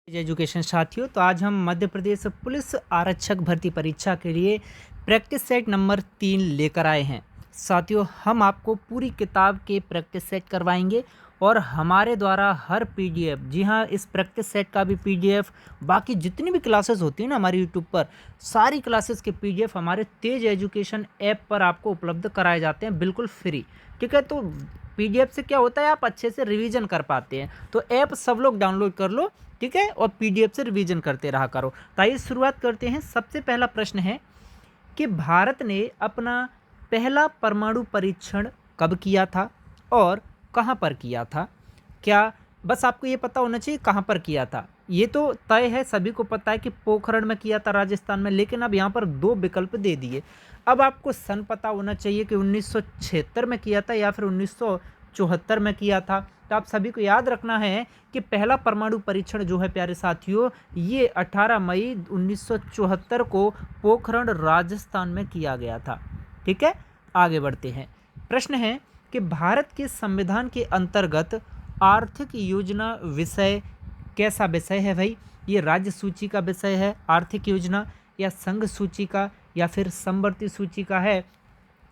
Education साथियों, तो आज हम मध्य प्रदेश पुलिस आरक्षक भर्ती परीक्षा के लिए प्रैक्टिस सेट नंबर 3 लेकर आए हैं। साथियों, हम आपको पूरी किताब के प्रैक्टिस सेट करवाएंगे और हमारे द्वारा हर पीडीएफ, जी हाँ, इस प्रैक्टिस सेट का भी पीडीएफ, बाकी जितनी भी क्लासेस होती हैं ना हमारे यूट्यूब पर, सारी क्लासेस के पीडीएफ हमारे तेज एजुकेशन ऐप पर आपको उपलब्ध कराए जाते हैं बिल्कुल फ्री। ठीक है, तो पीडीएफ से क्या होता है, आप अच्छे से रिवीजन कर पाते हैं। तो ऐप सब लोग डाउनलोड कर लो, ठीक है, और पीडीएफ से रिवीजन करते रहा करो। तो आइए शुरुआत करते हैं। सबसे पहला प्रश्न है कि भारत ने अपना पहला परमाणु परीक्षण कब किया था और कहां पर किया था? क्या बस आपको ये पता होना चाहिए कहां पर किया था? ये तो तय है, सभी को पता है कि पोखरण में किया था, राजस्थान में, लेकिन अब यहाँ पर दो विकल्प दे दिए। अब आपको सन पता होना चाहिए कि 1976 में किया था या फिर 1974 में किया था। तो आप सभी को याद रखना है कि पहला परमाणु परीक्षण जो है प्यारे साथियों, ये 18 मई 1974 को पोखरण राजस्थान में किया गया था। ठीक है, आगे बढ़ते हैं। प्रश्न है कि भारत के संविधान के अंतर्गत आर्थिक योजना विषय कैसा विषय है भाई? ये राज्य सूची का विषय है आर्थिक योजना, या संघ सूची का, या फिर समवर्ती सूची का है,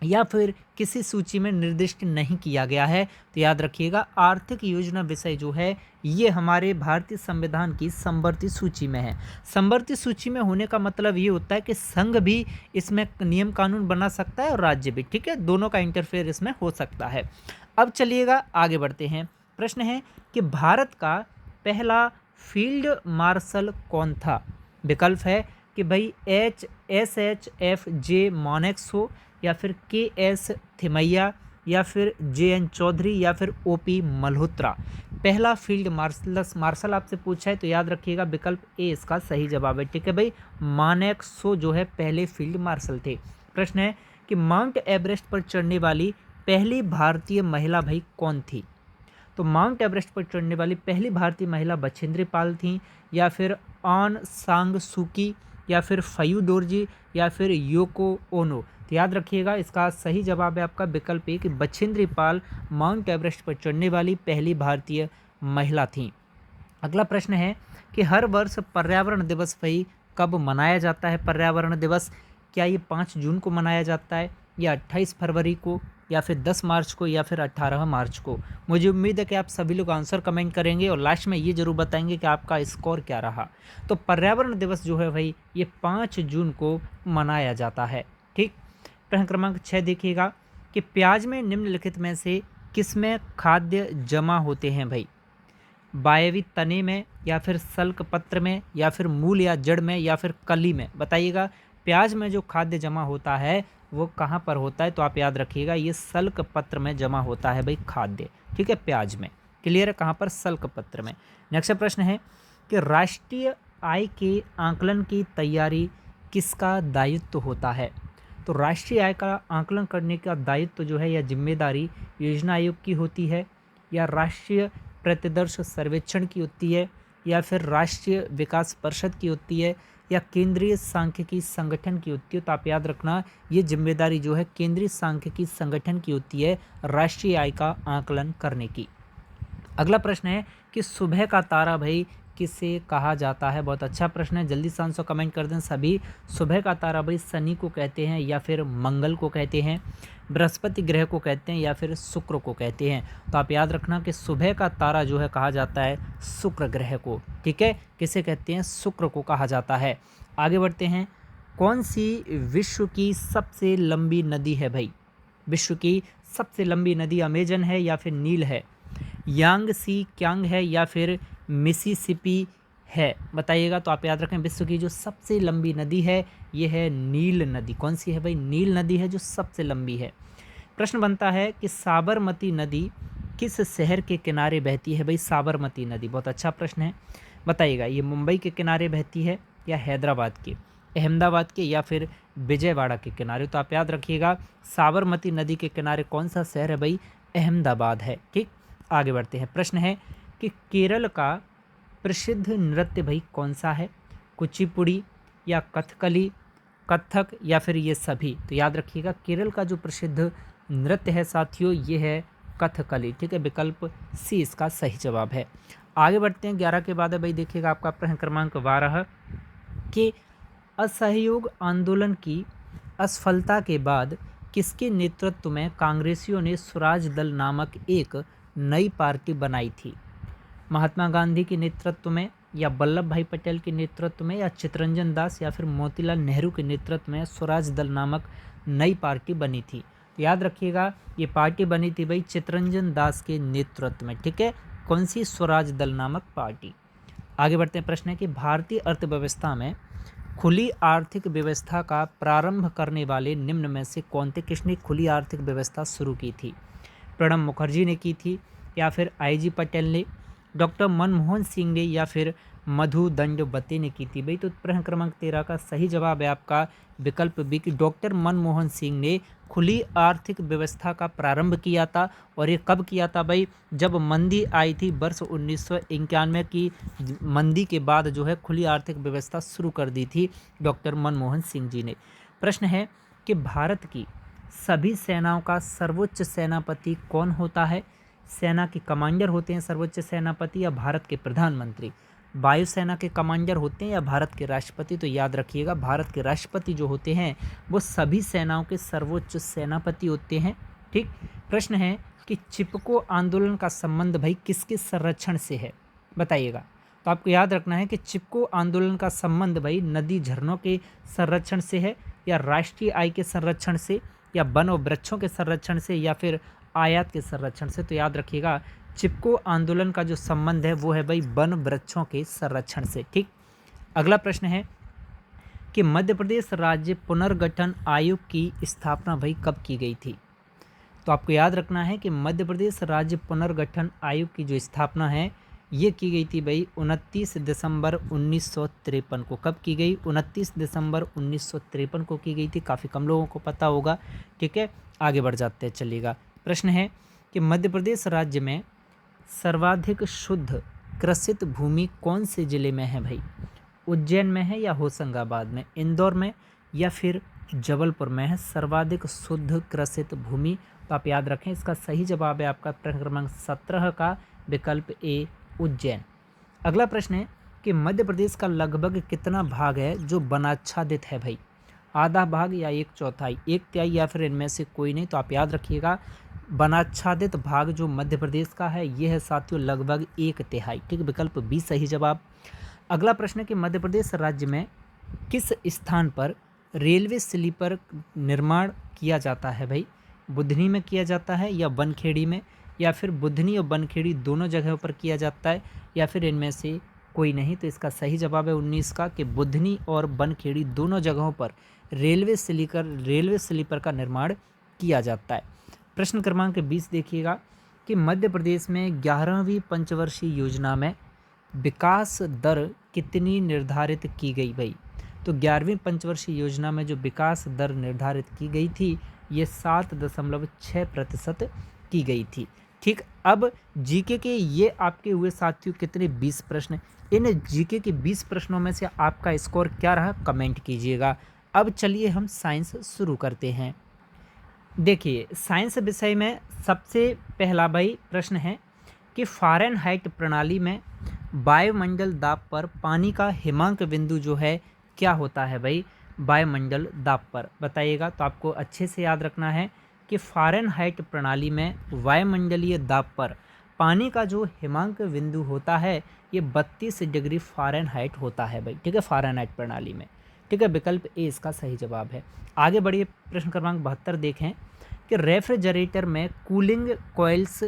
या फिर किसी सूची में निर्दिष्ट नहीं किया गया है? तो याद रखिएगा, आर्थिक योजना विषय जो है ये हमारे भारतीय संविधान की समवर्ती सूची में है। समवर्ती सूची में होने का मतलब ये होता है कि संघ भी इसमें नियम कानून बना सकता है और राज्य भी, ठीक है, दोनों का इंटरफेयर इसमें हो सकता है। अब चलिएगा आगे बढ़ते हैं। प्रश्न है कि भारत का पहला फील्ड मार्शल कौन था? विकल्प है कि भाई SHFJ मॉनेक्सो, या फिर KS थिमैया, या फिर JN चौधरी, या फिर OP मल्होत्रा। पहला फील्ड मार्शल आपसे पूछा है तो याद रखिएगा विकल्प ए इसका सही जवाब है। ठीक है भाई, मॉनेक्सो जो है पहले फील्ड मार्शल थे। प्रश्न है कि माउंट एवरेस्ट पर चढ़ने वाली पहली भारतीय महिला भाई कौन थी? तो माउंट एवरेस्ट पर चढ़ने वाली पहली भारतीय महिला बछेंद्री पाल थी, या फिर ऑन सांग सुकी, या फिर फयू दोरजी, या फिर योको ओनो। तो याद रखिएगा इसका सही जवाब है आपका विकल्प ए कि बछेंद्री पाल माउंट एवरेस्ट पर चढ़ने वाली पहली भारतीय महिला थी। अगला प्रश्न है कि हर वर्ष पर्यावरण दिवस भाई कब मनाया जाता है? पर्यावरण दिवस क्या ये 5 जून को मनाया जाता है, या 28 फरवरी को, या फिर 10 मार्च को, या फिर 18 मार्च को? मुझे उम्मीद है कि आप सभी लोग आंसर कमेंट करेंगे और लास्ट में ये जरूर बताएंगे कि आपका स्कोर क्या रहा। तो पर्यावरण दिवस जो है भाई ये 5 जून को मनाया जाता है। ठीक, प्रश्न क्रमांक 6 देखिएगा कि प्याज में निम्नलिखित में से किसमें खाद्य जमा होते हैं भाई? वायवी तने में, या फिर सल्क पत्र में, या फिर मूल या जड़ में, या फिर कली में? बताइएगा, प्याज में जो खाद्य जमा होता है वो कहाँ पर होता है? तो आप याद रखिएगा ये सल्क पत्र में जमा होता है भाई खाद्य। ठीक है, प्याज में। क्लियर है, कहाँ पर? सल्क पत्र में। नेक्स्ट प्रश्न है कि राष्ट्रीय आय के आकलन की तैयारी किसका दायित्व होता है? तो राष्ट्रीय आय का आकलन करने का दायित्व जो है या जिम्मेदारी योजना आयोग की होती है, या राष्ट्रीय प्रतिदर्श सर्वेक्षण की होती है, या फिर राष्ट्रीय विकास परिषद की होती है, या केंद्रीय सांख्यिकी संगठन की होती है? तो आप याद रखना ये जिम्मेदारी जो है केंद्रीय सांख्यिकी संगठन की होती है राष्ट्रीय आय का आकलन करने की। अगला प्रश्न है कि सुबह का तारा भाई किसे कहा जाता है? बहुत अच्छा प्रश्न है, जल्दी से आंसर कमेंट कर दें सभी। सुबह का तारा भाई शनि को कहते हैं, या फिर मंगल को कहते हैं, बृहस्पति ग्रह को कहते हैं, या फिर शुक्र को कहते हैं? तो आप याद रखना कि सुबह का तारा जो है कहा जाता है शुक्र ग्रह को। ठीक है, किसे कहते हैं? शुक्र को कहा जाता है। आगे बढ़ते हैं। कौन सी विश्व की सबसे लंबी नदी है भाई? विश्व की सबसे लंबी नदी अमेजन है, या फिर नील है, यांगसी क्यांग है, या फिर मिसिसिपी है? बताइएगा। तो आप याद रखें विश्व की जो सबसे लंबी नदी है ये है नील नदी। कौन सी है भाई? नील नदी है जो सबसे लंबी है। प्रश्न बनता है कि साबरमती नदी किस शहर के किनारे बहती है भाई? साबरमती नदी, बहुत अच्छा प्रश्न है। बताइएगा, ये मुंबई के किनारे बहती है, या हैदराबाद के, अहमदाबाद के, या फिर विजयवाड़ा के किनारे? तो आप याद रखिएगा साबरमती नदी के किनारे कौन सा शहर है भाई? अहमदाबाद है। ठीक, आगे बढ़ते हैं। प्रश्न है कि केरल का प्रसिद्ध नृत्य भाई कौन सा है? कुचिपुड़ी, या कथकली, कथक, या फिर ये सभी? तो याद रखिएगा केरल का जो प्रसिद्ध नृत्य है साथियों ये है कथकली। ठीक है, विकल्प सी इसका सही जवाब है। आगे बढ़ते हैं। 11 के बाद है भाई, देखिएगा आपका प्रश्न क्रमांक 12 कि असहयोग आंदोलन की असफलता के बाद किसके नेतृत्व में कांग्रेसियों ने स्वराज दल नामक एक नई पार्टी बनाई थी? महात्मा गांधी के नेतृत्व में, या वल्लभ भाई पटेल के नेतृत्व में, या चित्तरंजन दास या फिर मोतीलाल नेहरू के नेतृत्व में स्वराज दल नामक नई पार्टी बनी थी? तो याद रखिएगा ये पार्टी बनी थी भाई चित्तरंजन दास के नेतृत्व में। ठीक है, कौन सी? स्वराज दल नामक पार्टी। आगे बढ़ते हैं। प्रश्न है कि भारतीय अर्थव्यवस्था में खुली आर्थिक व्यवस्था का प्रारंभ करने वाले निम्न में से कौन थे? किसने खुली आर्थिक व्यवस्था शुरू की थी? प्रणब मुखर्जी ने की थी, या फिर आई.जी. पटेल ने, डॉक्टर मनमोहन सिंह ने, या फिर मधु दंडवते ने की थी? भाई तो प्रश्न क्रमांक 13 का सही जवाब है आपका विकल्प बी कि डॉक्टर मनमोहन सिंह ने खुली आर्थिक व्यवस्था का प्रारंभ किया था। और ये कब किया था भाई? जब मंदी आई थी वर्ष 1991 की मंदी के बाद जो है खुली आर्थिक व्यवस्था शुरू कर दी थी डॉक्टर मनमोहन सिंह जी ने। प्रश्न है कि भारत की सभी सेनाओं का सर्वोच्च सेनापति कौन होता है? सेना के कमांडर होते हैं सर्वोच्च सेनापति, या भारत के प्रधानमंत्री? वायुसेना के कमांडर होते हैं या भारत के राष्ट्रपति? तो याद रखिएगा भारत के राष्ट्रपति जो होते हैं वो सभी सेनाओं के सर्वोच्च सेनापति होते हैं। ठीक। प्रश्न है कि चिपको आंदोलन का संबंध भाई किसके संरक्षण से है? बताइएगा। तो आपको याद रखना है कि चिपको आंदोलन का संबंध भाई नदी झरनों के संरक्षण से है, या राष्ट्रीय आय के संरक्षण से, या वन और वृक्षों के संरक्षण से, या फिर आयात के संरक्षण से? तो याद रखिएगा चिपको आंदोलन का जो संबंध है वो है भाई वन वृक्षों के संरक्षण से। ठीक। अगला प्रश्न है कि मध्य प्रदेश राज्य पुनर्गठन आयोग की स्थापना भाई कब की गई थी? तो आपको याद रखना है कि मध्य प्रदेश राज्य पुनर्गठन आयोग की जो स्थापना है ये की गई थी भाई 29 दिसंबर 1953 को। कब की गई? 29 दिसंबर 1953 को की गई थी। काफ़ी कम लोगों को पता होगा। ठीक है, आगे बढ़ जाते हैं, चलिएगा। प्रश्न है कि मध्य प्रदेश राज्य में सर्वाधिक शुद्ध कृषित भूमि कौन से जिले में है भाई? उज्जैन में है, या होशंगाबाद में, इंदौर में, या फिर जबलपुर में है सर्वाधिक शुद्ध कृषित भूमि? तो आप याद रखें इसका सही जवाब है आपका प्रश्न क्रमांक 17 का विकल्प ए उज्जैन। अगला प्रश्न है कि मध्य प्रदेश का लगभग कितना भाग है जो वनाच्छादित है भाई? आधा भाग, या 1/4, 1/3, या फिर इनमें से कोई नहीं? तो आप याद रखिएगा वनाच्छादित भाग जो मध्य प्रदेश का है ये है साथियों लगभग 1/3। ठीक, विकल्प बी सही जवाब। अगला प्रश्न है कि मध्य प्रदेश राज्य में किस स्थान पर रेलवे स्लीपर निर्माण किया जाता है भाई? बुधनी में किया जाता है, या बनखेड़ी में, या फिर बुधनी और बनखेड़ी दोनों जगहों पर किया जाता है, या फिर इनमें से कोई नहीं? तो इसका सही जवाब है 19 का कि बुधनी और बनखेड़ी दोनों जगहों पर रेलवे स्लीपर का निर्माण किया जाता है। प्रश्न क्रमांक 20 देखिएगा कि मध्य प्रदेश में 11वीं पंचवर्षीय योजना में विकास दर कितनी निर्धारित की गई भाई? तो 11वीं पंचवर्षीय योजना में जो विकास दर निर्धारित की गई थी ये 7.6% की गई थी। ठीक। अब जीके के ये आपके हुए साथियों कितने? 20 प्रश्न। इन जीके के 20 प्रश्नों में से आपका स्कोर क्या रहा कमेंट कीजिएगा। अब चलिए हम साइंस शुरू करते हैं। देखिए साइंस विषय में सबसे पहला भाई प्रश्न है कि फ़ारेनहाइट प्रणाली में वायुमंडल दाब पर पानी का हिमांक बिंदु जो है क्या होता है भाई? वायुमंडल दाब पर बताइएगा। तो आपको अच्छे से याद रखना है कि फ़ारेनहाइट प्रणाली में वायुमंडलीय दाब पर पानी का जो हिमांक बिंदु होता है ये 32 डिग्री फ़ारेनहाइट होता है भाई। ठीक है, फ़ारेनहाइट प्रणाली में। ठीक है, विकल्प ए इसका सही जवाब है। आगे बढ़िए, प्रश्न क्रमांक 72 देखें कि रेफ्रिजरेटर में कूलिंग कॉइल्स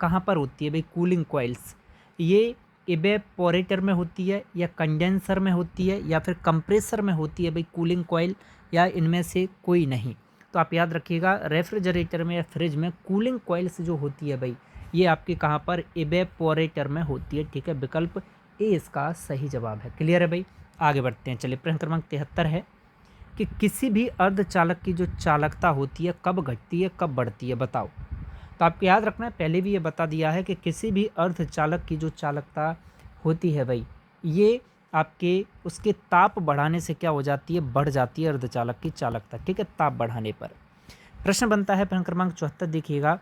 कहाँ पर होती है भाई? कूलिंग कॉइल्स ये इवेपोरेटर में होती है, या कंडेंसर में होती है, या फिर कंप्रेसर में होती है भाई कूलिंग कॉइल, या इनमें से कोई नहीं? तो आप याद रखिएगा रेफ्रिजरेटर में या फ्रिज में कूलिंग कॉइल्स जो होती है भाई ये आपके कहाँ पर? इवेपोरेटर में होती है। ठीक है, विकल्प ए इसका सही जवाब है। क्लियर है भाई? आगे बढ़ते हैं, चलिए। प्रश्न क्रमांक 73 है कि किसी भी अर्धचालक की जो चालकता होती है कब घटती है कब बढ़ती है? बताओ। तो आपको याद रखना है, पहले भी ये बता दिया है कि किसी भी अर्धचालक की जो चालकता होती है भाई ये आपके उसके ताप बढ़ाने से क्या हो जाती है? बढ़ जाती है अर्धचालक की चालकता। ठीक है, ताप बढ़ाने पर। प्रश्न बनता है प्रश्न क्रमांक 74 देखिएगा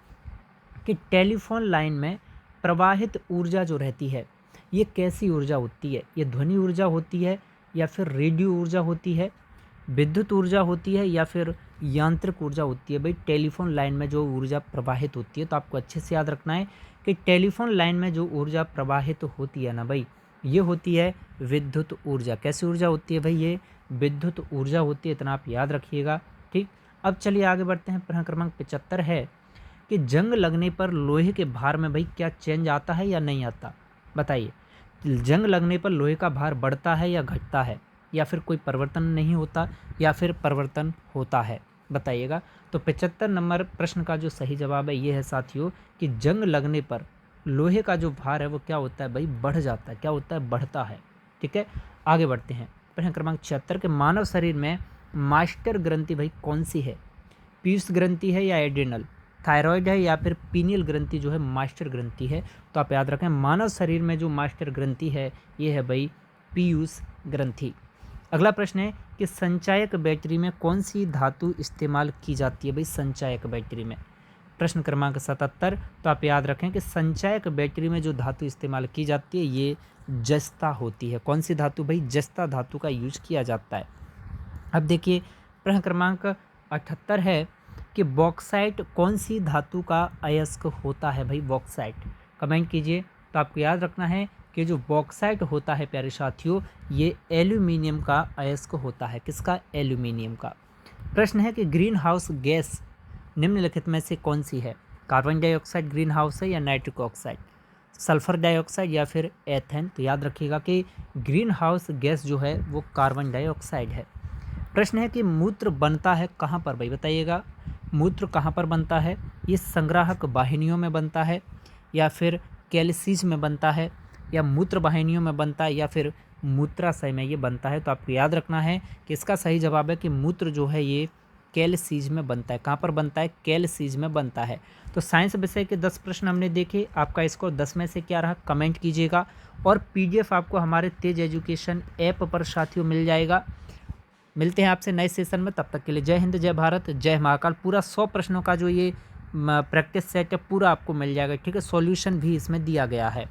कि टेलीफोन लाइन में प्रवाहित ऊर्जा जो रहती है ये कैसी ऊर्जा होती है? ये ध्वनि ऊर्जा होती है या फिर रेडियो ऊर्जा होती है, विद्युत ऊर्जा होती है या फिर यांत्रिक ऊर्जा होती है? भाई टेलीफोन लाइन में जो ऊर्जा प्रवाहित होती है, तो आपको अच्छे से याद रखना है कि टेलीफोन लाइन में जो ऊर्जा प्रवाहित होती है ना भाई, ये होती है विद्युत ऊर्जा। कैसी ऊर्जा होती है भाई? ये विद्युत ऊर्जा होती है, इतना आप याद रखिएगा। ठीक, अब चलिए आगे बढ़ते हैं। प्रश्न क्रमांक 75 है कि जंग लगने पर लोहे के भार में भाई क्या चेंज आता है या नहीं आता? बताइए, जंग लगने पर लोहे का भार बढ़ता है या घटता है, या फिर कोई परिवर्तन नहीं होता, या फिर परिवर्तन होता है? बताइएगा। तो 75 नंबर प्रश्न का जो सही जवाब है ये है साथियों कि जंग लगने पर लोहे का जो भार है वो क्या होता है भाई? बढ़ जाता है। क्या होता है? बढ़ता है। ठीक है, आगे बढ़ते हैं। प्रश्न क्रमांक 76 के मानव शरीर में मास्टर ग्रंथि भाई कौन सी है? पीयूष ग्रंथि है या एड्रिनल? थायराइड है या फिर पीनियल ग्रंथि जो है मास्टर ग्रंथि है? तो आप याद रखें, मानव शरीर में जो मास्टर ग्रंथि है ये है भाई पीयूष ग्रंथि। अगला प्रश्न है कि संचायक बैटरी में कौन सी धातु इस्तेमाल की जाती है भाई? संचायक बैटरी में। प्रश्न क्रमांक 77, तो आप याद रखें कि संचायक बैटरी में जो धातु इस्तेमाल की जाती है ये जस्ता होती है। कौन सी धातु भाई? जस्ता धातु का यूज किया जाता है। अब देखिए, प्रश्न क्रमांक 78 है कि बॉक्साइट कौन सी धातु का अयस्क होता है भाई? बॉक्साइट, कमेंट कीजिए। तो आपको याद रखना है कि जो बॉक्साइट होता है प्यारे साथियों, ये एल्यूमिनियम का अयस्क होता है। किसका? एल्यूमिनियम का। प्रश्न है कि ग्रीन हाउस गैस निम्नलिखित में से कौन सी है? कार्बन डाइऑक्साइड ग्रीन हाउस है या नाइट्रिक ऑक्साइड, सल्फर डाइऑक्साइड या फिर एथेन? तो याद रखिएगा कि ग्रीन हाउस गैस जो है वो कार्बन डाइऑक्साइड है। प्रश्न है कि मूत्र बनता है कहाँ पर भाई? बताइएगा, मूत्र कहाँ पर बनता है? ये संग्राहक वाहिनियों में बनता है या फिर कैल्सीज में बनता है, या मूत्र वाहिनियों में बनता है, या फिर मूत्राशय में ये बनता है? तो आपको याद रखना है कि इसका सही जवाब है कि मूत्र जो है ये कैल्सीज में बनता है। कहाँ पर बनता है? कैल्सीज में बनता है। तो साइंस विषय के 10 प्रश्न हमने देखे। आपका स्कोर 10 में से क्या रहा कमेंट कीजिएगा, और पीडीएफ आपको हमारे तेज एजुकेशन ऐप पर साथियों मिल जाएगा। मिलते हैं आपसे नए सेशन में, तब तक के लिए जय हिंद, जय भारत, जय महाकाल। पूरा 100 प्रश्नों का जो ये प्रैक्टिस सेट है पूरा आपको मिल जाएगा। ठीक है, सॉल्यूशन भी इसमें दिया गया है।